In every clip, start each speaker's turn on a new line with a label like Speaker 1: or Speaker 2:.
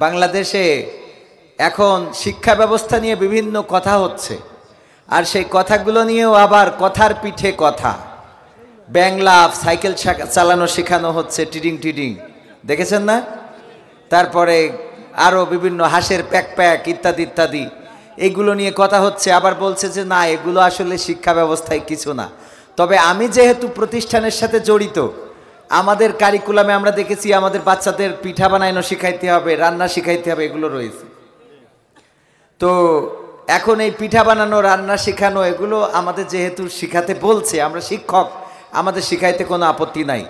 Speaker 1: বাংলাদেশে এখন শিক্ষা ব্যবস্থা নিয়ে বিভিন্ন কথা হচ্ছে, আর সেই কথাগুলো নিয়েও আবার কথার পিঠে কথা। ব্যাংলা সাইকেল চালানো শেখানো হচ্ছে, টিডিং টিডিং, দেখেছেন না? তারপরে আরও বিভিন্ন হাঁসের প্যাক প্যাক ইত্যাদি ইত্যাদি, এগুলো নিয়ে কথা হচ্ছে। আবার বলছে যে না, এগুলো আসলে শিক্ষা ব্যবস্থায় কিছু না। তবে আমি যেহেতু প্রতিষ্ঠানের সাথে জড়িত, আমাদের কারিকুলামে আমরা দেখেছি আমাদের বাচ্চাদের পিঠা বানানো শিখাইতে হবে, রান্না শিখাইতে হবে, এগুলো রয়েছে। তো এখন এই পিঠা বানানো, রান্না শেখানো, এগুলো আমাদের যেহেতু শিখাতে বলছে, আমরা শিক্ষক, আমাদের শিখাইতে কোনো আপত্তি নাই।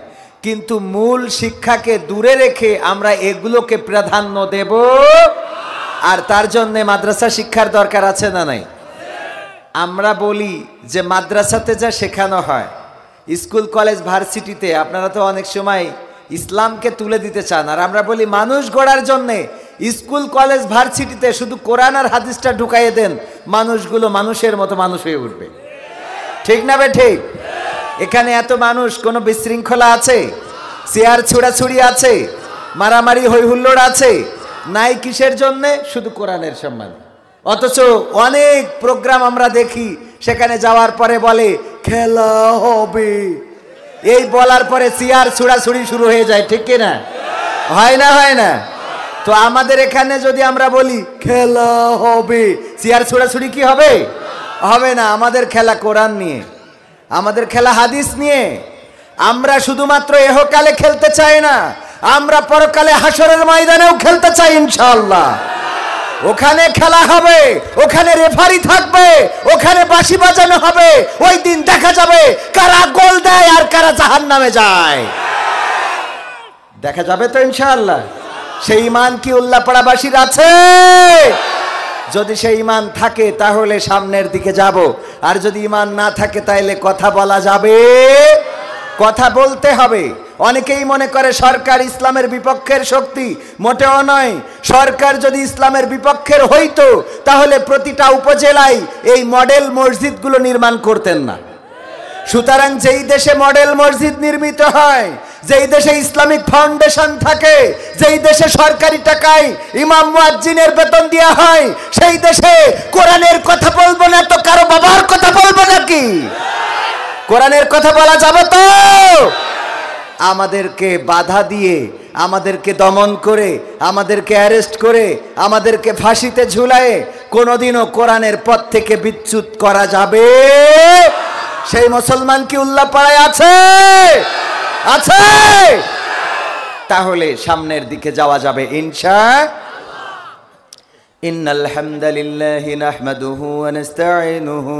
Speaker 1: কিন্তু মূল শিক্ষাকে দূরে রেখে আমরা এগুলোকে প্রাধান্য দেব, আর তার জন্য মাদ্রাসা শিক্ষার দরকার আছে না নাই? আমরা বলি যে মাদ্রাসাতে যা শেখানো হয়, স্কুল কলেজ ভার্সিটিতে আপনারা তো অনেক সময় ইসলামকে তুলে দিতে চান, আর আমরা বলি মানুষ গড়ার জন্যে স্কুল কলেজ ভার্সিটিতে শুধু কোরআন আর হাদিসটা ঢুকাইয়ে দেন, মানুষগুলো মানুষের মতো মানুষ হয়ে উঠবে। ঠিক না বে ঠিক? এখানে এত মানুষ, কোনো বিশৃঙ্খলা আছে? চেয়ার ছুড়াছুড়ি আছে? মারামারি হইহুল্লোড় আছে? নাই। কিসের জন্যে? শুধু কোরআনের সম্মান। অথচ অনেক প্রোগ্রাম আমরা দেখি, সেখানে যাওয়ার পরে বলে খেলা হবে, এই বলার পরে চেয়ার ছুড়াছুড়ি শুরু হয়ে যায়। ঠিক কিনা? হয় না? হয় না? তো আমাদের এখানে যদি আমরা বলি খেলা হবে, চেয়ার ছুড়াছুড়ি কি হবে? হবে না। আমাদের খেলা কোরআন নিয়ে, আমাদের খেলা হাদিস নিয়ে। আমরা শুধুমাত্র এহকালে খেলতে চাই না, আমরা পরকালে হাসরের ময়দানেও খেলতে চাই ইনশাআল্লাহ। ওখানে খেলা হবে, ওখানে রেফারি থাকবে, ওখানে বাঁশি বাজানো হবে। ওই দিন দেখা যাবে কারা গোল দেয় আর কারা জাহান্নামে যায়। দেখা যাবে তো ইনশাআল্লাহ। সেই ঈমান কি উল্লাপাড়াবাসীর আছে? যদি সেই ঈমান থাকে তাহলে সামনের দিকে যাব, আর যদি ঈমান না থাকে তাহলে কথা বলা যাবে? কথা বলতে হবে। অনেকেই মনে করে সরকার ইসলামের বিপক্ষের শক্তি, মোটেও নয়। সরকার যদি ইসলামের বিপক্ষের হইতো তাহলে প্রতিটা উপজেলায় এই মডেল মসজিদগুলো নির্মাণ করতেন না। সুতরাং যেই দেশে মডেল মসজিদ নির্মিত হয়, যেই দেশে ইসলামিক ফাউন্ডেশন থাকে, যেই দেশে সরকারি টাকায় ইমাম মুয়াজ্জিনের বেতন দেওয়া হয়, সেই দেশে কোরআনের কথা বলবো না তো কারো বাবার কথা বলবো নাকি? কোরআনের কথা বলা যাবে তো? আমাদেরকে বাধা দিয়ে, আমাদেরকে দমন করে, আমাদেরকে অ্যারেস্ট করে, আমাদেরকে ফাঁসিতে ঝুলায়ে কোনোদিনও কোরআনের পথ থেকে বিচ্যুত করা যাবে? সেই মুসলমান কি উল্লাপাড়ায় আছে? আছে? তাহলে সামনের দিকে যাওয়া যাবে ইনশাআল্লাহ। ইন্নাল হামদালিল্লাহি নাহমাদুহু ওয়া নাস্তাঈনুহু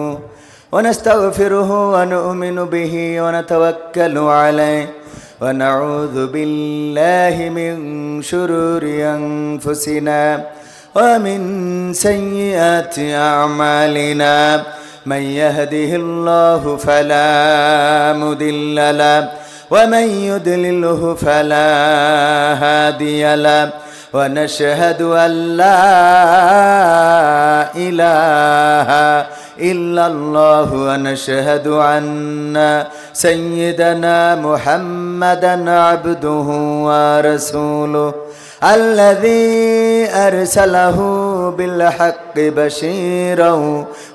Speaker 1: ওয়া নাস্তাগফিরুহু ওয়া নু'মিনু বিহি ওয়া নাতাওয়াক্কালু আলাইহি ওয়া নাউযু বিল্লাহি মিন শুরুরি আনফুসিনা ওয়া মিন সাইয়্যাতি আ'মালিনা। من يهده الله فلا مضل له ومن يضلله فلا هادي له ونشهد أن لا إله إلا الله ونشهد أن سيدنا محمدا عبده ورسوله الذي أرسله بالحق بشيرا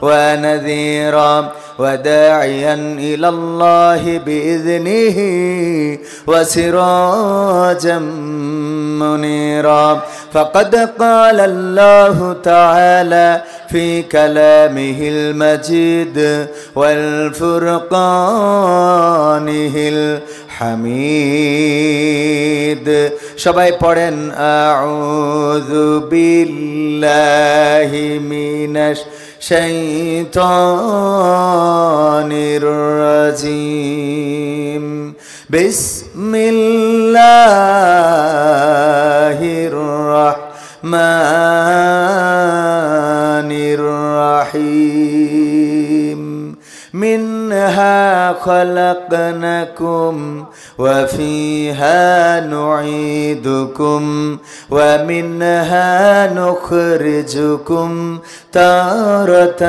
Speaker 1: ونذيرا وداعيا إلى الله بإذنه وسراجا منيرا. فقد قال الله تعالى في كلامه المجيد والفرقانه الحميد. সবাই পড়েন আউযু বিল্লাহি মিনাশ শাইতানির রাজিম। বিসমিল্লাহির রাহমানির রাহিম। منها خلقناكم وفيها نعيدكم ومنها نخرجكم تارة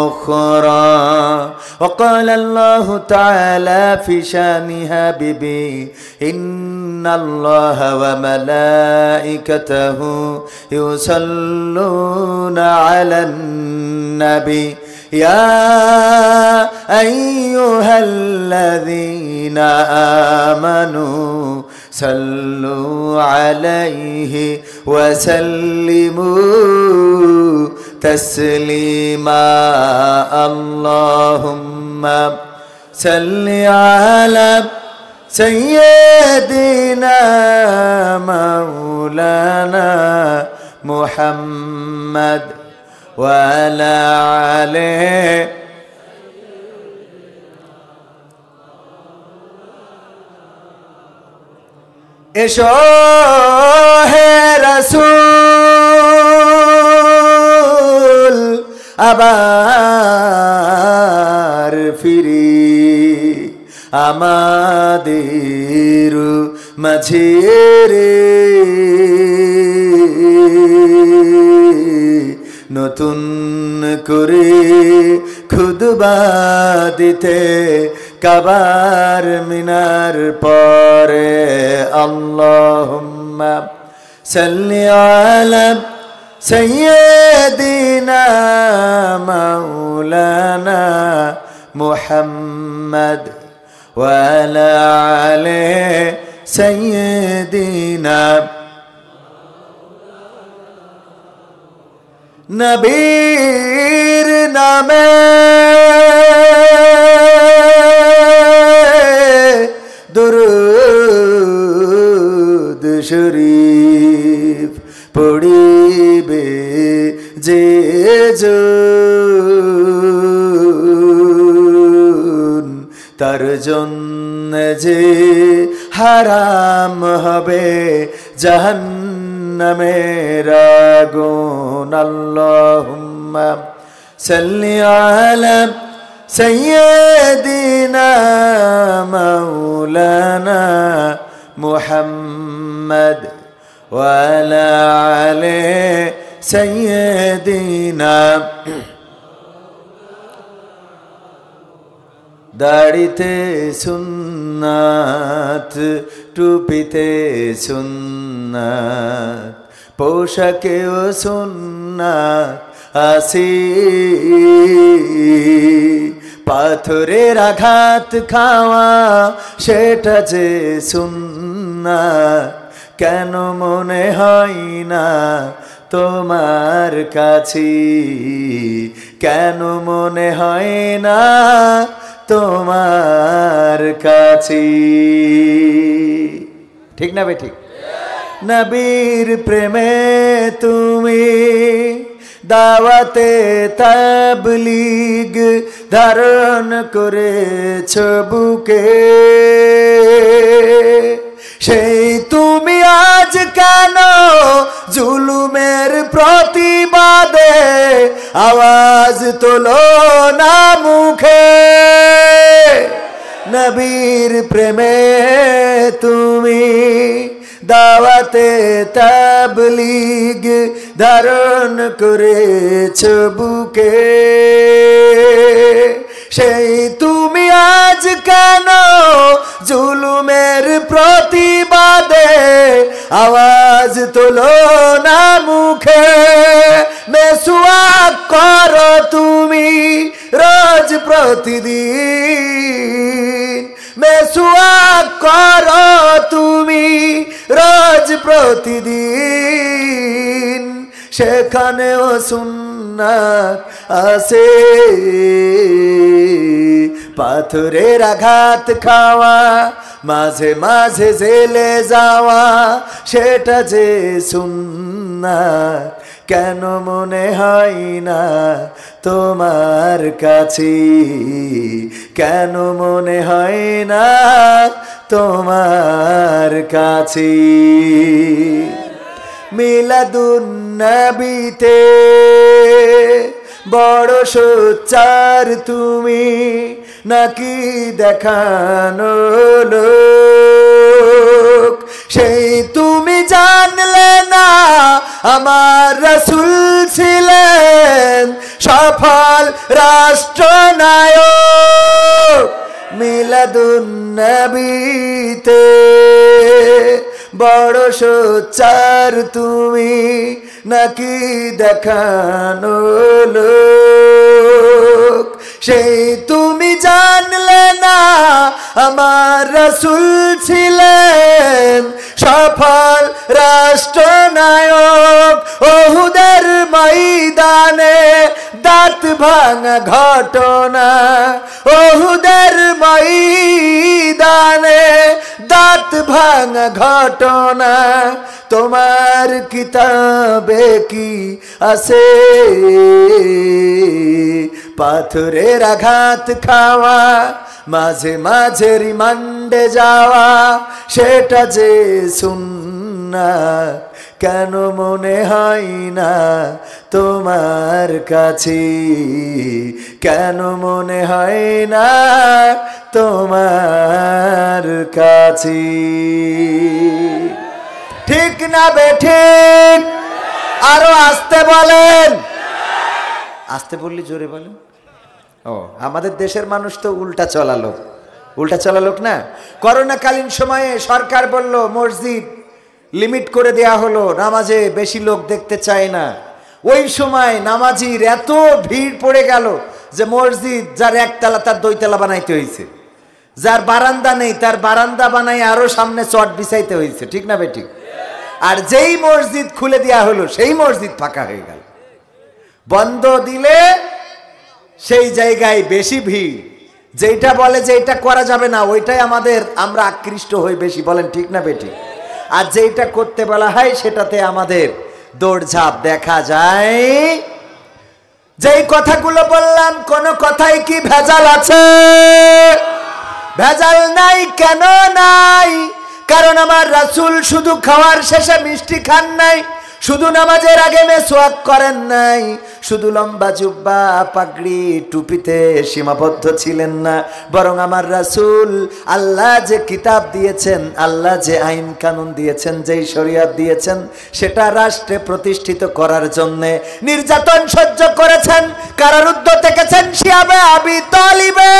Speaker 1: أخرى. وقال الله تعالى في شانها ببي إن ইন্নাল্লাহা ওয়া মালাইকাতাহু ইউসাল্লুনা আলান নবী ইয়া আইয়ুহাল্লাযীনা আমানু সাল্লু আলাইহি ওয়া সাল্লিমু তাসলিমা আল্লাহুম্মা সাল্লি আলা সাইয়্যিদিনা মাওলানা মুহাম্মদ ওয়া আলা আলিহি এসো হে রাসূল আবার ফিরি আমাদের মাঝে রে নতুন করে খুতবা দিতে কাবার মিনার পরে আল্লাহুম্মা সাল্লি আলা সাইয়্যিদিনা মাওলানা মুহাম্মদ ওয়া আলা আলিহি সাইয়্যিদিনা নবীর নামে দুরূদ শরীফ পড়িবে যে জন তার জন্য যে হারাম হবে জাহান্নামের আগুন আল্লাহুম্মা সাল্লি আলা সাইয়্যিদিনা মাওলানা মুহাম্মদ ওয়া আলা আলিহি সাইয়্যিদিনা দাড়িতে সুন্নাত টুপিতে সুন্নাত পোশাকেও সুন্নাত আসি পাথরের আঘাত খাওয়া সেটা যে সুন্নাত কেন মনে হয় না তোমার কাছে কেন মনে হয় না তোমার কাছে ঠিক না ভাই ঠিক নবীর প্রেমে তুমি দাওয়াতে তাবলীগ ধারণ করেছ বুকে সেই তুমি আজ কেন জুলুমের প্রতিবাদে আওয়াজ তোলো না মুখে নবীর প্রেমে তুমি দাওয়াতে তাবলীগ ধারণ করেছ বুকে সেই তুমি আজ কেন জুলুমের প্রতিবাদে আওয়াজ তোলো না মুখে মেসওয়াক করো তুমি রোজ প্রতিদিন মেসওয়াক করো তুমি রোজ প্রতিদিন সেখানেও সুন্নাত আছে পাথরের আঘাত খাওয়া মাঝে মাঝে জেলে যাওয়া সেটা যে সুন্নাত কেন মনে হয় না তোমার কাছে কেন মনে হয় না তোমার কাছে মিলাদুন নবীতে বড় সোচ্চার তুমি নাকি দেখানো লোক সেই তুমি জানলে না আমার রাসূল ছিলেন সফল রাষ্ট্রনায়ক মিলাদুন নবীতে বড় সোচ্চার তুমি নাকি দেখানো লোক, সেই তুমি জানলে না আমার রাসূল ছিলেন সফল রাষ্ট্রনায়ক। ওহুদের ময়দানে দাঁত ভাঙা ঘটনা, ওহুদের ময়দানে দাঁত ভাঙা ঘটনা তোমার কিতাবে কি আছে? পাথরের আঘাত খাওয়া, মাঝে মাঝে রিমান্ডে যাওয়া, সেটা যে সুন্নাত কেন মনে হয় না তোমার কাছে? কেন মনে হয় না তোমার কাছে? ঠিক না বেঠিক? আরো আসতে বলেন। আসতে বললি জোরে বলেন। ও, আমাদের দেশের মানুষ তো উল্টা চলা লোক, উল্টা চলা লোক না। করোনাকালীন সময়ে সরকার বলল মসজিদ লিমিট করে দেয়া হলো, নামাজে বেশি লোক দেখতে চায় না। ওই সময় নামাজির এত ভিড় পড়ে গেল যে মসজিদ যার একতলা তার দুইতলা বানাইতে হয়েছে, যার বারান্দা নেই তার বারান্দা বানাই আরো সামনে চট বিছাইতে হয়েছে। ঠিক না বেঠিক? আর যেই মসজিদ খুলে দেয়া হলো সেই মসজিদ ফাঁকা হয়ে গেল। বন্ধ দিলে সেই জায়গায় বেশি ভিড়, যেটা বলে যে এটা করা যাবে না ওইটাই আমরা আকৃষ্ট হই বেশি। বলেন ঠিক না বেঠিক? আর যেটা করতে বলা হয় সেটাতে আমাদের দৌড়ঝাঁপ দেখা যায়। যেই কথাগুলো বললাম কোন কথাই কি ভেজাল আছে? ভেজাল নাই। কেন নাই? কারণ আমার রাসূল শুধু খাওয়ার শেষে মিষ্টি খান নাই, শুধু নামাজের আগে মেসওয়াক করেন নাই, শুধু লম্বা জুব্বা পাগড়ি টুপিতে সীমাবদ্ধ ছিলেন না, বরং আমার রাসূল আল্লাহ যে কিতাব দিয়েছেন, আল্লাহ যে আইন কানুন দিয়েছেন, যেই শরীয়ত দিয়েছেন সেটা রাষ্ট্রে প্রতিষ্ঠিত করার জন্যে নির্যাতন সহ্য করেছেন, কারারুদ্ধ থেকেছেন শিয়াবে আবি তালিবে।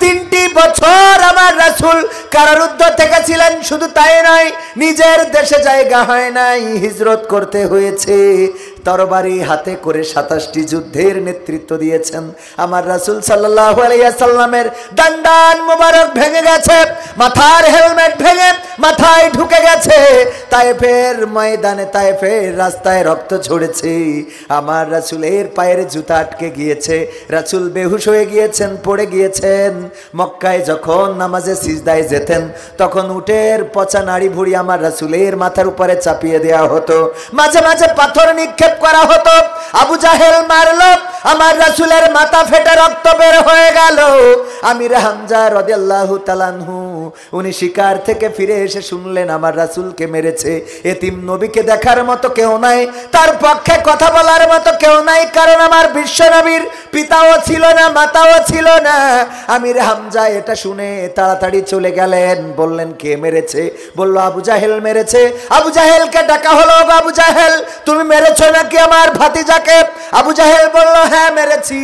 Speaker 1: 3টি বছর আমার রাসূল কারারুদ্ধ থেকেছিলেন। শুধু তাই নয়, নিজের দেশে জায়গা হয় নাই, হিজরত করতে হয়েছে। তরবারি হাতে করে 27টি যুদ্ধের নেতৃত্ব দিয়েছেন। আমার রাসূল সাল্লাল্লাহু আলাইহি ওয়াসাল্লামের দান্ডান মোবারক ভেঙে গেছে, মাথার হেলমেট ভেঙে মাথায় ঢুকে গেছে। তায়েফের ময়দানে, তায়েফের রাস্তায় রক্ত ঝরেছে। আমার রাসূলের পায়ের জুতা আটকে গিয়েছে, রাসূল বেহুশ হয়ে গিয়েছেন, পড়ে গিয়েছেন। মক্কায় যখন নামাজে সিজদায় যেতেন তখন উটের পচা নাড়ি ভুড়ি আমার রাসূলের মাথার উপরে চাপিয়ে দেওয়া হতো, মাঝে মাঝে পাথর নিক্ষেপ করা হতো। আবু জাহেল মারলো, আমার রাসূলের মাথা ফেটে রক্ত বের হয়ে গেল। আমির হামজা রাদিয়াল্লাহু তাআলা আনহু উনি শিকার থেকে ফিরে এসে শুনলেন আমার রাসূলকে মেরেছে। এতিম নবীকে দেখার মতো কেউ নাই, তার পক্ষে কথা বলার মতো কেউ নাই, কারণ আমার বিশ্ব নবীর পিতাও ছিল না, মাতাও ছিল না। আমির হামজা এটা শুনে তাড়াতাড়ি চলে গেলেন, বললেন কে মেরেছে? বলল আবু জাহেল মেরেছে। আবু জাহেলকে ডাকা হলো, আবু জাহেল তুমি মেরেছো নাকি আমার ভাতিজাকে? আবু জাহেল বলল হ্যাঁ মেরেছি।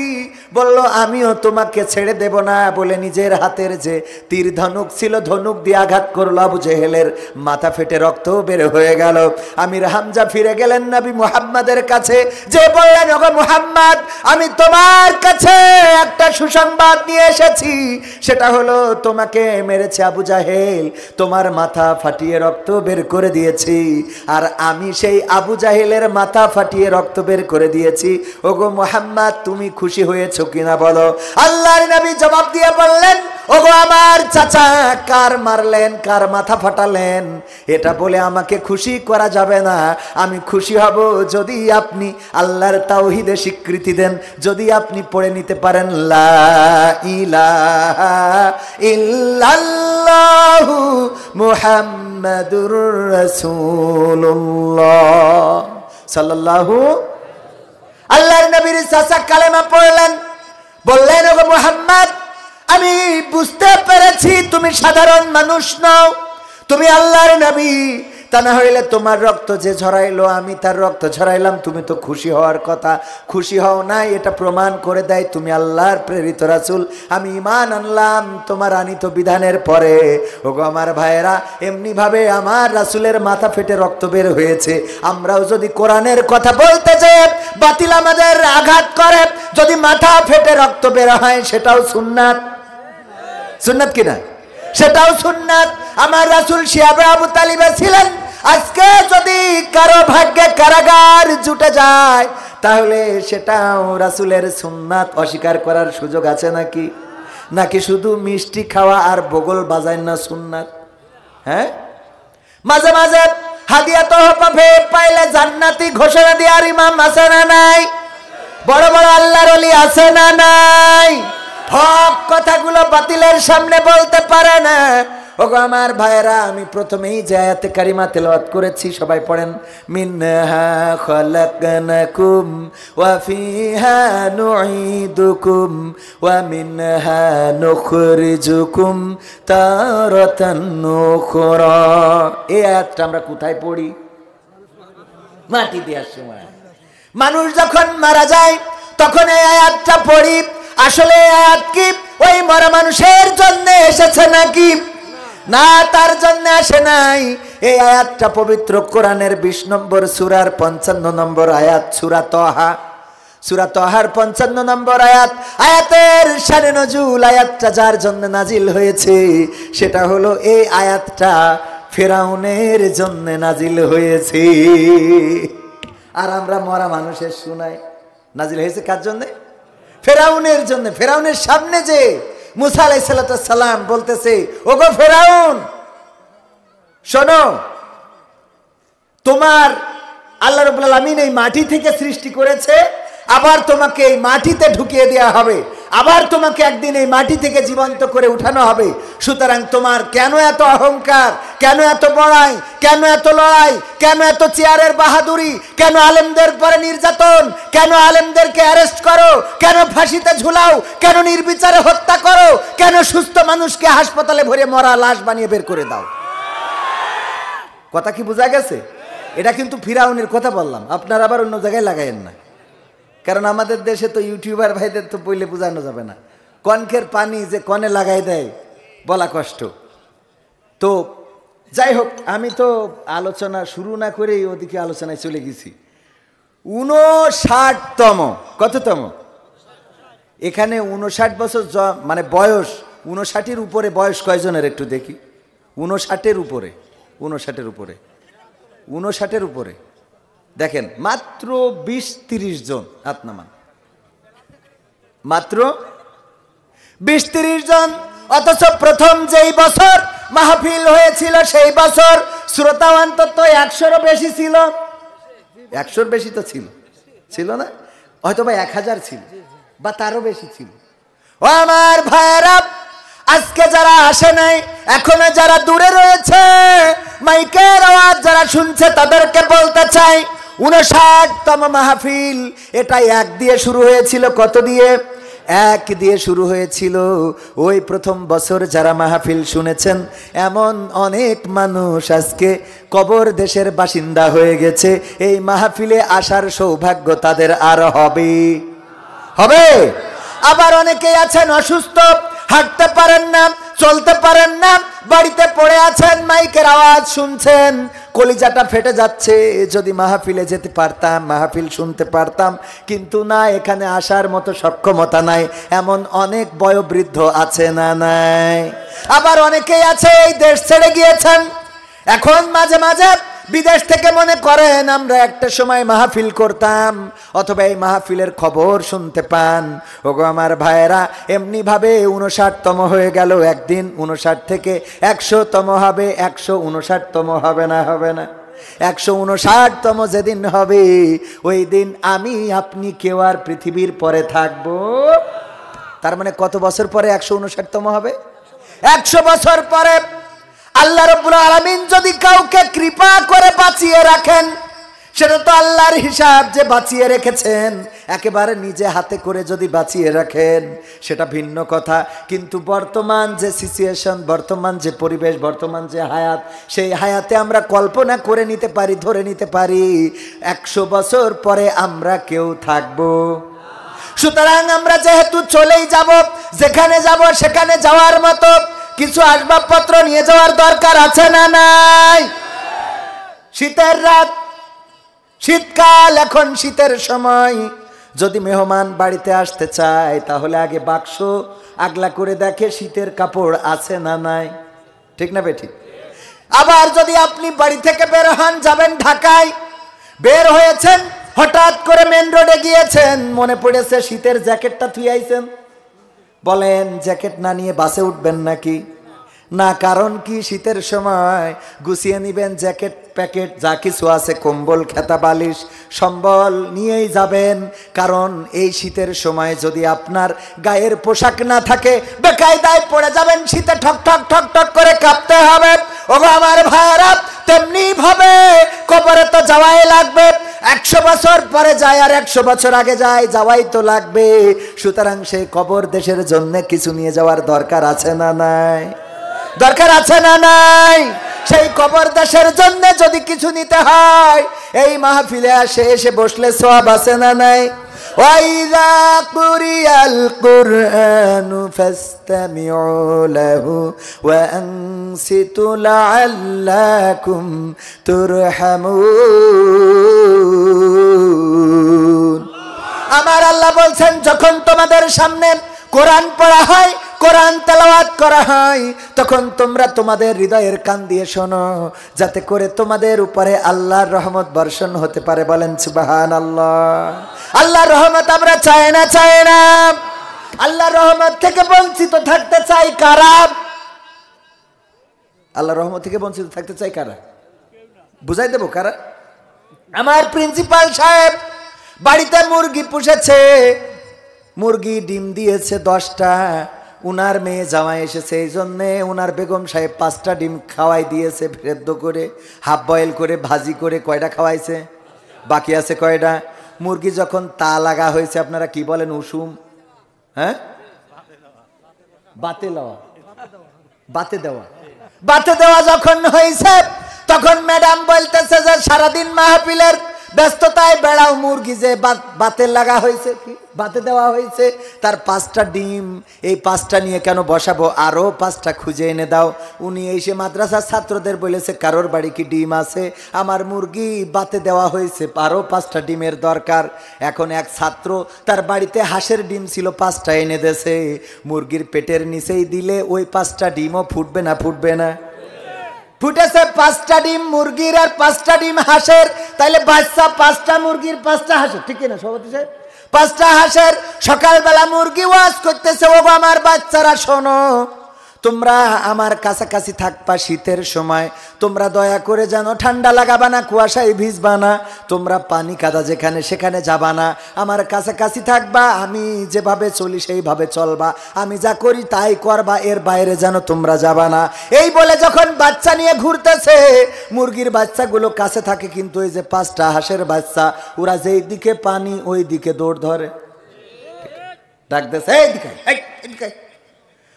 Speaker 1: বলল আমিও তোমাকে ছেড়ে দেব না বলে নিজের হাতের যে তীর ধনুক ছিল ধনুক দিয়ে আঘাত করলো। আবু জাহেলের মাথা ফেটে রক্ত বের হয়ে গেল। আমির হামজা ফিরে গেলেন নবী মুহাম্মাদের কাছে, যে বললেন ওগো মুহাম্মদ, আমি তোমার কাছে একটা সুসংবাদ নিয়ে এসেছি। সেটা হলো তোমাকে মেরেছে আবু জাহেল, তোমার মাথা ফাটিয়ে রক্ত বের করে দিয়েছি, আর আমি সেই আবু জাহেলের মাথা ফাটিয়ে রক্ত বের করে দিয়েছি। ওগো মুহাম্মদ তুমি খুশি হয়েছো কিনা বলো? আল্লাহর নবী জবাব দিয়ে বললেন ওগো আমার চাচা, কার মারলেন, কার মাথা ফাটালেন এটা বলে আমাকে খুশি করা যাবে না। আমি খুশি হব যদি আপনি আল্লাহর তাওহীদে স্বীকৃতি দেন, যদি আপনি পড়ে নিতে পারেন লা ইলাহা ইল্লাল্লাহু মুহাম্মাদুর রাসূলুল্লাহ সাল্লাল্লাহু। আল্লাহর নবীর চাচা কালেমা পড়লেন, বললেন ওগো মুহাম্মদ, আমি বুঝতে পেরেছি তুমি সাধারণ মানুষ নও, তুমি আল্লাহর নবী। তা না হইলে তোমার রক্ত যে ঝরাইলো আমি তার রক্ত ঝরাইলাম, তুমি তো খুশি হওয়ার কথা, খুশি হও নাই। এটা প্রমাণ করে দেয় তুমি আল্লাহর প্রেরিত রাসূল। আমি ঈমান আনলাম তোমার আনিত বিধানের পরে। ওগো আমার ভাইয়েরা, এমনি ভাবে আমার রাসূলের মাথা ফেটে রক্ত বের হয়েছে। আমরাও যদি কোরআনের কথা বলতে যে বাতিল আমাদের আঘাত করে, যদি মাথা ফেটে রক্ত বের হয় সেটাও সুন্নাত। সুন্নাত কিনা? সেটাও সুন্নাত। আমার রাসূল শিহাবে আবু তালিবে ছিলেন। আজকে যদি কারো ভাগ্যে কারাগার জুটে যায় তাহলে সেটাও রাসূলের সুন্নাত। অস্বীকার করার সুযোগ আছে নাকি? নাকি শুধু মিষ্টি খাওয়া আর বগল বাজায় না সুন্নাত? হ্যাঁ, মাঝে মাঝে হাদিয়া তোহফা পাইলে জান্নাতি ঘোষণা দেওয়ার ইমাম আছে না নাই? বড় বড় আল্লাহর ওলি আছে না নাই? হক কথাগুলো বাতিলের সামনে বলতে পারে না। ওগো আমার ভাইরা, আমি প্রথমেই যে আয়াতে কারিমা তেলাওয়াত করেছি, সবাই পড়েন। মিনহা খলাকনাকুম ওয়া ফিহা নুঈদুকুম ওয়া মিনহা নুখরিজুকুম তারাতান উখরা। এই আয়াতটা আমরা কোথায় পড়ি? মাটি দেওয়ার সময়। মানুষ যখন মারা যায় তখন এই আয়াতটা পড়ি। আসলে এই আয়াত কি ওই মরা মানুষের জন্য এসেছে নাকি? না, তার জন্য আসে নাই। এই আয়াতটা পবিত্র কোরআনের 20 নম্বর সূরার 55 নম্বর আয়াত, সূরা তাহা। সূরা তাহার 55 নম্বর আয়াত। আয়াতের শানে নজুল, আয়াতটা যার জন্য নাজিল হয়েছে সেটা হলো এই আয়াতটা ফেরাউনের জন্য নাজিল হয়েছে। আর আমরা মরা মানুষের শোনাই। নাজিল হয়েছে কার জন্য? ফেরাউনের জন্য। ফেরাউনের সামনে যে মুসা আলাইহিস সালাম বলতেছে, ওগো ফেরাউন শোনো, তোমার আল্লাহ রাব্বুল আলামিন এই মাটি থেকে সৃষ্টি করেছে, আবার তোমাকে এই মাটিতে ঢুকিয়ে দেওয়া হবে, আবার তোমাকে একদিন এই মাটি থেকে জীবন্ত করে উঠানো হবে। সুতরাং তোমার কেন এত অহংকার, কেন এত বড়াই, কেন এত লড়াই, কেন এত চেয়ারের বাহাদুরি, কেন আলেমদের পরে নির্যাতন, কেন আলেমদেরকে অ্যারেস্ট করো, কেন ফাঁসিতে ঝুলাও, কেন নির্বিচারে হত্যা করো, কেন সুস্থ মানুষকে হাসপাতালে ভরে মরা লাশ বানিয়ে বের করে দাও? কথা কি বোঝা গেছে? এটা কিন্তু ফিরাউনের কথা বললাম, আপনারা আবার অন্য জায়গায় লাগাইয়েন না। কারণ আমাদের দেশে তো ইউটিউবার ভাইদের তো বইলে বোঝানো যাবে না। কনকের পানি যে কনে লাগাই দেয় বলা কষ্ট। তো যাই হোক, আমি তো আলোচনা শুরু না করেই ওদিকে আলোচনায় চলে গেছি। 59তম, কততম? এখানে 59 বছর মানে বয়স, 59-এর উপরে বয়স কয়জনের একটু দেখি? 59-এর উপরে, 59-এর উপরে, 59-এর উপরে দেখেন মাত্র 20-30 জন হাত নামান, মাত্র 20-30 জন। অথচ প্রথম যেই বছর মাহফিল হয়েছিল সেই বছর শ্রোতা অন্তত 100-এরও বেশি ছিল। 100-এর বেশি তো ছিল না, হয়তো বা 1000 ছিল বা তারও বেশি ছিল। ও আমার ভাইরা, আজকে যারা আসে নাই, এখনো যারা দূরে রয়েছে, মাইকের আওয়াজ যারা শুনছে তাদেরকে বলতে চাই, 59তম মাহফিল এটা 1 দিয়ে শুরু হয়েছিল। কত দিয়ে? 1 দিয়ে শুরু হয়েছিল। ওই প্রথম বছর যারা মাহফিল শুনেছেন এমন অনেক মানুষ আজকে কবর দেশের বাসিন্দা হয়ে গেছে। এই মাহফিলে আসার সৌভাগ্য তাদের আর হবে? আবার অনেকেই আছেন অসুস্থ, হাঁটতে পারেন না, চলতে পারেন না, বাড়িতে পড়ে আছেন, মাইকের আওয়াজ শুনছেন, কলিজাটা ফেটে যাচ্ছে, যদি মাহফিলে যেতে পারতাম, মাহফিল শুনতে পারতাম, কিন্তু না, এখানে আসার মতো সক্ষমতা নাই। এমন অনেক বয়োবৃদ্ধ আছে না নাই? আবার অনেকেই আছে এই দেশ ছেড়ে গিয়েছেন, এখন মাঝে মাঝে বিদেশ থেকে মনে করেন আমরা একটা সময় মাহফিল করতাম, অথবা এই মাহফিলের খবর শুনতে পান। ওগো আমার ভাইয়েরা, এমনি ভাবে 59তম হয়ে গেল। একদিন 59 থেকে 100তম হবে, 159তম হবে না? 159তম যেদিন হবে ওই দিন আমি আপনি কেউ আর পৃথিবীর পরে থাকবো। তার মানে কত বছর পরে 159তম হবে? 100 বছর পরে। আল্লাহ রাব্বুল আলামিন যদি কাউকে কৃপা করে বাঁচিয়ে রাখেন, সেটা তো আল্লাহর হিসাব যে বাঁচিয়ে রেখেছেন, একেবারে নিজে হাতে করে যদি বাঁচিয়ে রাখেন সেটা ভিন্ন কথা। কিন্তু বর্তমান যে সিচুয়েশন, বর্তমান যে পরিবেশ, বর্তমান যে হায়াত, সেই হায়াতে আমরা কল্পনা করে নিতে পারি, ধরে নিতে পারি 100 বছর পরে আমরা কেউ থাকবো। সুতরাং আমরা যেহেতু চলেই যাব, যেখানে যাব সেখানে যাওয়ার মতো কিছু আসবাবপত্র নিয়ে যাওয়ার দরকার আছে না নাই? শীতের রাত, শীতকাল, এখন শীতের সময়। যদি মেহমান বাড়িতে আসতে চায় তাহলে আগে বাক্স আগলা করে দেখে শীতের কাপড় আছে না নাই, ঠিক না বেঠিক? আবার যদি আপনি বাড়ি থেকে বের হন, যাবেন ঢাকায়, বের হয়েছেন, হঠাৎ করে মেন রোডে গিয়েছেন, মনে পড়েছে শীতের জ্যাকেটটা থুয়ে আইছেন, বলেন জ্যাকেট না নিয়ে বাসে উঠবেন নাকি? না, কারণ কি শীতের সময় গুছিয়ে নিবেন জ্যাকেট প্যাকেট যা কিছু আছে, কম্বল, খেতা, বালিশ, সম্বল নিয়েই যাবেন। কারণ এই শীতের সময় যদি আপনার গায়ের পোশাক না থাকে বেকায়দায় পড়ে যাবেন, শীতে ঠক ঠক ঠক ঠক করে কাঁপতে হবে। ওগো আমার ভাইরা, তেমনি ভাবে কবরে তো যাওয়াই লাগবে। 100 বছর পরে যায় আর 100 বছর আগে যায়, যাওয়াই তো লাগবে। সুতরাং সেই কবর দেশের জন্য কিছু নিয়ে যাওয়ার দরকার আছে না নাই? দরকার আছে না নাই? সেই কবর দেশের জন্য যদি কিছু নিতে হয়, এই মাহফিলে এসে বসলে সওয়াব আছে না নাই? ওয়াইযা কুরিয়াল কুরআনু ফাসতামিউ লাহু ওয়া আনসিতু লাআল্লাকুম তুরহামুন। আমার আল্লাহ বলছেন, যখন তোমাদের সামনে কোরআন পড়া হয়, কোরআন তেলাওয়াত করা হয়, তখন তোমরা তোমাদের হৃদয়ের কান দিয়ে শোনো, যাতে করে তোমাদের উপরে আল্লাহর রহমত বর্ষণ হতে পারে। বলেন সুবহানাল্লাহ। আল্লাহর রহমত আমরা চাই না? চাই না? আল্লাহর রহমত থেকে বঞ্চিত থাকতে চাই কারা? আল্লাহর রহমত থেকে বঞ্চিত থাকতে চাই কারা? বুঝাই দেবো কারা? আমার প্রিন্সিপাল সাহেব বাড়িতে মুরগি পুষেছে, মুরগি ডিম দিয়েছে 10টা। উনার মেয়ে জামাই এসেছে, এই জন্যে উনার বেগম সাহেব 5টা ডিম খাওয়াই দিয়েছে, সেদ্ধ করে, হাফ বয়েল করে, ভাজি করে। কয়টা খাওয়াইছে? বাকি আছে কয়টা? মুরগি যখন তা লাগা হয়েছে, আপনারা কি বলেন? উষুম? হ্যাঁ, বাতে দেওয়া, বাতে দেওয়া, বাতে দেওয়া যখন হয়েছে, তখন ম্যাডাম বলতেছে যে সারাদিন মাহফিলের ব্যস্ততায় বেড়াও, মুরগি যে বাতে লাগা হয়েছে, কি বাতে দেওয়া হয়েছে, তার 5টা ডিম, এই 5টা নিয়ে কেন বসাবো, আরো 5টা খুঁজে এনে দাও। উনি এসে মাদ্রাসার ছাত্রদের বলেছে, কারোর বাড়ি কি ডিম আছে? আমার মুরগি বাতে দেওয়া হয়েছে, আরো 5টা ডিমের দরকার। এখন এক ছাত্র, তার বাড়িতে হাঁসের ডিম ছিল, 5টা এনে দেছে। মুরগির পেটের নিচেই দিলে ওই 5টা ডিমও ফুটবে না? ফুটবে না? ফুটেছে 5টা ডিম মুরগির আর 5টা ডিম হাঁসের, তাইলে বাচ্চা 5টা মুরগির 5টা হাঁসের, ঠিক না সভাপতি সাহেব? 5টা হাঁসের। সকালবেলা মুরগি ওয়াজ করতেছে, ও আমার বাচ্চারা শোনো, তোমরা আমার কাছাকাছি থাকবা শীতের সময়, তোমরা দয়া করে যেন ঠান্ডা লাগাবা না, কুয়াশায় ভিজবা না, তোমরা পানি কাদা যেখানে সেখানে যাবা না, আমার কাছাকাছি থাকবা, আমি যেভাবে চলি সেইভাবে চলবা, আমি যা করি তাই করবা, এর বাইরে যেন তোমরা যাবা না। এই বলে যখন বাচ্চা নিয়ে ঘুরতেছে, মুরগির বাচ্চাগুলো কাছে থাকে, কিন্তু এই যে 5টা হাঁসের বাচ্চা, ওরা যেই দিকে পানি ওই দিকে দৌড় ধরে, ডাকতেছে, এইদিকে এইদিকে,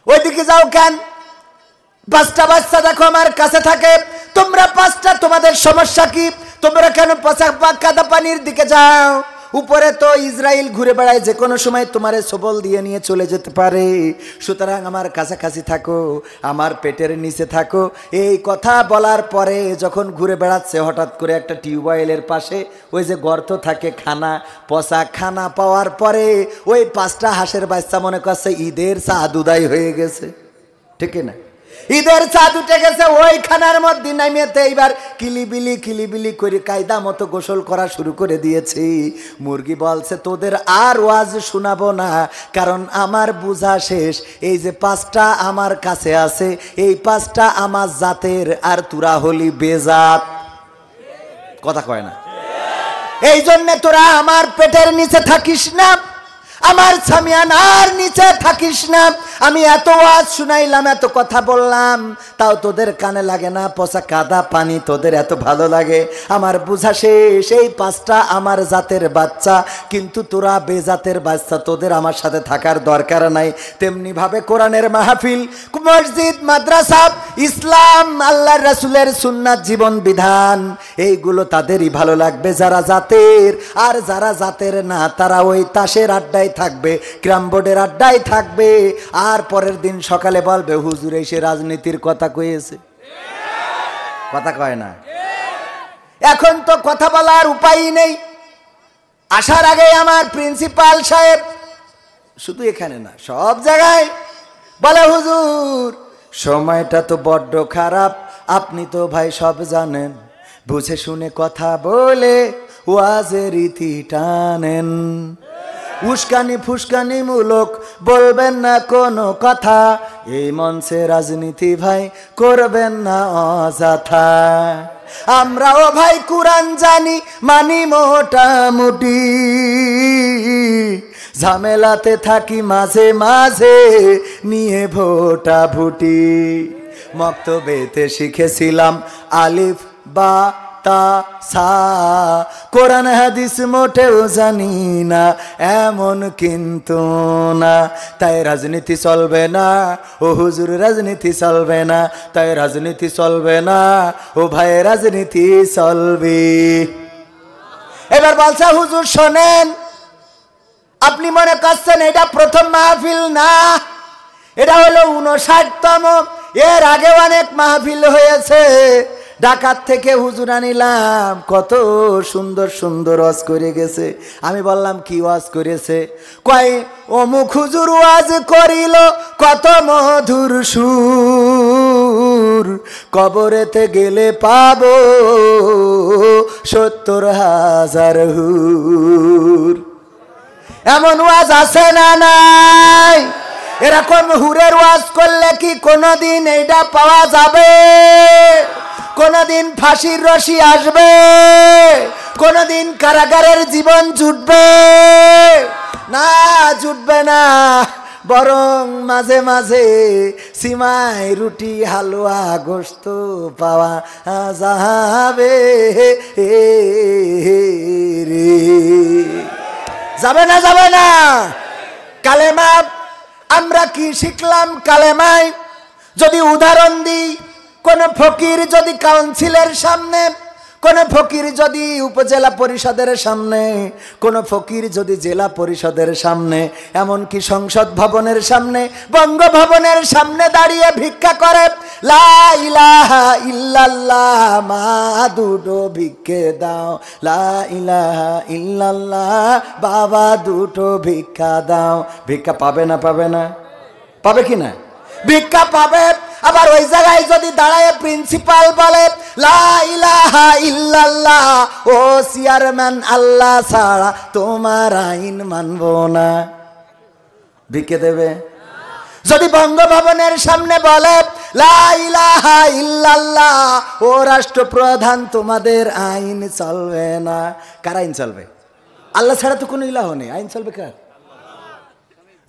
Speaker 1: ওইদিকে যাও কেন? 5টা বাচ্চা দেখো আমার কাছে থাকে, তোমরা 5টা, তোমাদের সমস্যা কি? তোমরা কেন কাদা পানির দিকে যাও? উপরে তো ইসরায়েল ঘুরে বেড়ায়, যে কোনো সময় তোমারে সবল দিয়ে নিয়ে চলে যেতে পারে। সুতরাং আমার কাছাকাছি থাকো, আমার পেটের নিচে থাকো। এই কথা বলার পরে যখন ঘুরে বেড়াচ্ছে, হঠাৎ করে একটা টিউবওয়েলের পাশে ওই যে গর্ত থাকে, খানা, পচা খানা পাওয়ার পরে ওই 5টা হাঁসের বাচ্চা মনে করছে ঈদের চাঁদ উদয় হয়ে গেছে, ঠিক না? ঈদের চাঁদ উঠে গেছে, ওই খানার মধ্যে নামিয়েতে এইবার কিলিবিলি কিলিবিলি করে কায়দা মতো গোসল করা শুরু করে দিয়েছি। মুরগি বলছে, তোদের আর ওয়াজ শোনাবো না, কারণ আমার বুঝা শেষ। এই যে 5টা আমার কাছে আছে, এই 5টা আমার জাতের, আর তোরা হলি বেজাত। কথা কয় না? এই জন্য তোরা আমার পেটের নিচে থাকিস না, আমার সামিয়ানার নিচে থাকিস না, আমি এত ওয়াজ শুনাইলাম, এত কথা বললাম, তাও তোদের কানে লাগে না। পচা কাদা পানি তোদের এত ভালো লাগে। আমার বুঝা শেষ, এই পাঁচটা আমার জাতের বাচ্চা, কিন্তু তোরা বেজাতের বাচ্চা, তোদের আমার সাথে থাকার দরকার নাই। তেমনি ভাবে কোরআনের মাহফিল, মসজিদ, মাদ্রাসা, ইসলাম, আল্লাহর রাসূলের সুন্নাত, জীবন বিধান, এইগুলো তাদেরই ভালো লাগবে যারা জাতের। আর যারা জাতের না তারা ওই তাসের আড্ডায় থাকবে, ক্যারাম বোর্ডের আড্ডায় থাকবে। আর পরের দিন সকালে বলবে হুজুর এসে রাজনীতির কথা কয়েছে। কথা কয় না। এখন তো কথা বলার উপায়ই নেই। আসার আগে আমার প্রিন্সিপাল সাহেব, শুধু এখানে না সব জায়গায় বলে, হুজুর সময়টা তো বড্ড খারাপ, আপনি তো ভাই সব জানেন, বুঝে শুনে কথা বলে ওয়াজের রীতি টানেন। উস্কানি ফুস্কানি মূলক বলবেন না কোনো কথা, এই মঞ্চে রাজনীতি ভাই করবেন না অযথা। আমরাও ভাই কুরআন জানি, মানি মোটামুটি, ঝামেলাতে থাকি মাঝে মাঝে নিয়ে ভোটা ভুটি। মক্তবেতে শিখেছিলাম আলিফ বা তা সা, কোরআন হাদিস মোটেও জানি না এমন কিন্তু না। তাই রাজনীতি চলবে না ও হুজুর, রাজনীতি চলবে না, তাই রাজনীতি চলবে না ও ভাই, রাজনীতি চলবে। এবার বলছে হুজুর শোনেন, আপনি মনে করছেন এটা প্রথম মাহফিল না, এটা হলো 59তম। এর আগে অনেক মাহফিল হয়েছে, ঢাকার থেকে হুজুর আনিলাম, কত সুন্দর সুন্দর ওয়াজ করে গেছে। আমি বললাম কি ওয়াজ করেছে? কয় অমুক হুজুর ওয়াজ করিল কত মধুর সুর, কবরেতে গেলে পাবো 70,000 হুর। এমন ওয়াজ আছে না নাই? এরকম হুরের ওয়াজ করলে কি কোনদিন এইটা পাওয়া যাবে? কোনদিন ফাঁসির রশি আসবে? কোনদিন কারাগারের জীবন জুটবে? না, জুটবে না। বরং মাঝে মাঝে সিমাই রুটি হালুয়া গোশত পাওয়া যাবে রে। যাবে না, যাবে না। কালেমা আমরা কি শিখলাম? কালেমায় যদি উদাহরণ দিই, কোন ফকির যদি কাউন্সিলের সামনে, কোন ফকির যদি উপজেলা পরিষদের সামনে, কোন ফকির যদি জেলা পরিষদের সামনে, এমনকি সংসদ ভবনের সামনে, বঙ্গভবনের সামনে দাঁড়িয়ে ভিক্ষা করে, লা ইলাহা ইল্লাল্লাহ, মা দুটো ভিক্ষে দাও, লা ইলাহা ইল্লাল্লাহ, বাবা দুটো ভিক্ষা দাও, ভিক্ষা পাবে না? পাবে না? পাবে কি না? ভিক্ষা পাবে। আবার ওই জায়গায় যদি দাঁড়ায় প্রিন্সিপাল বলে লা ইলাহা ইল্লাল্লাহ, ও চেয়ারম্যান আল্লাহ ছাড়া তোমার আইন মানব না, ভিক্ষে দেবে? যদি বঙ্গভবনের সামনে বলে লা ইলাহা ইল্লাল্লাহ, ও রাষ্ট্রপ্রধান তোমাদের আইন চলবে না, কার আইন চলবে? আল্লাহ ছাড়া তো কোনো ইলাহ নেই, আইন চলবে কার?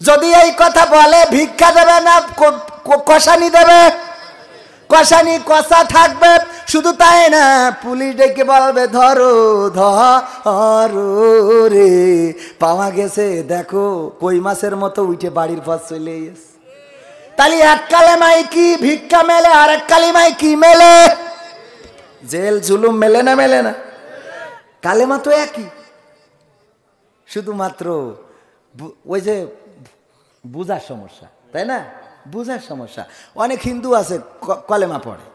Speaker 1: যদি এই কথা বলে ভিক্ষা দেবে না, কষানি দেবে? কষানি কষা থাকবে। শুধু তাই না, পুলিশ ডেকে বলবে ধরো ধরো রে, পাওয়া গেছে দেখো, কই মাছের মতো উঠে বাড়ির পথ চলে গেছে। তাহলে এক কালেমায় কি ভিক্ষা মেলে, আর এক কালেমায় কি মেলে? জেল জুলুম মেলে না? মেলে না? কালেমা তো একই, শুধুমাত্র ওই যে বুঝার সমস্যা, তাই না? বুঝার সমস্যা। অনেক হিন্দু আছে কলেমা পড়ে,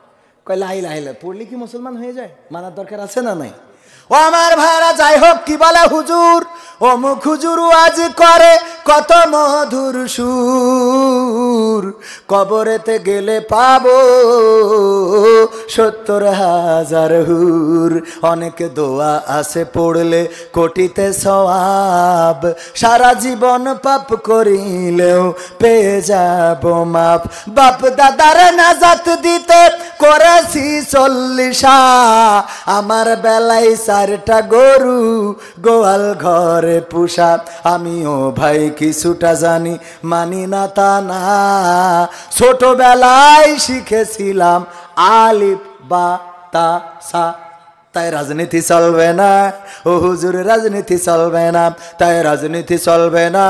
Speaker 1: কয় লা ইলাহা ইল্লাল্লাহ, পড়লে কি মুসলমান হয়ে যায়? মানার দরকার আছে না নাই? ও আমার ভাইরা, যাই হোক, কি বলে হুজুর, অমুক হুজুর ওয়াজ করে কত মধুর সুর, কবরেতে গেলে পাবো 70,000 হুর। অনেক দোয়া আছে পড়লে কোটিতে সওয়াব, সারা জীবন পাপ করিলেও পেয়ে যাব মাপ। বাপ দাদার নাজাত দিতে করেছি 40। আমার বেলায় 4টা গরু গোয়াল ঘরে পুষা। আমিও ভাই কিছুটা জানি, মানি না তা না। ছোটবেলায় শিখেছিলাম আলিফ বা তা সা। তাই রাজনীতি চলবে না ও হুজুর, রাজনীতি চলবে না। তাই রাজনীতি চলবে না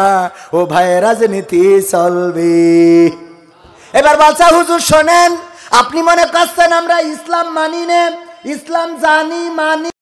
Speaker 1: ও ভাই, রাজনীতি চলবে। এবার বলছে হুজুর শোনেন, আপনি মনে করছেন আমরা ইসলাম মানি না, ইসলাম জানি মানি।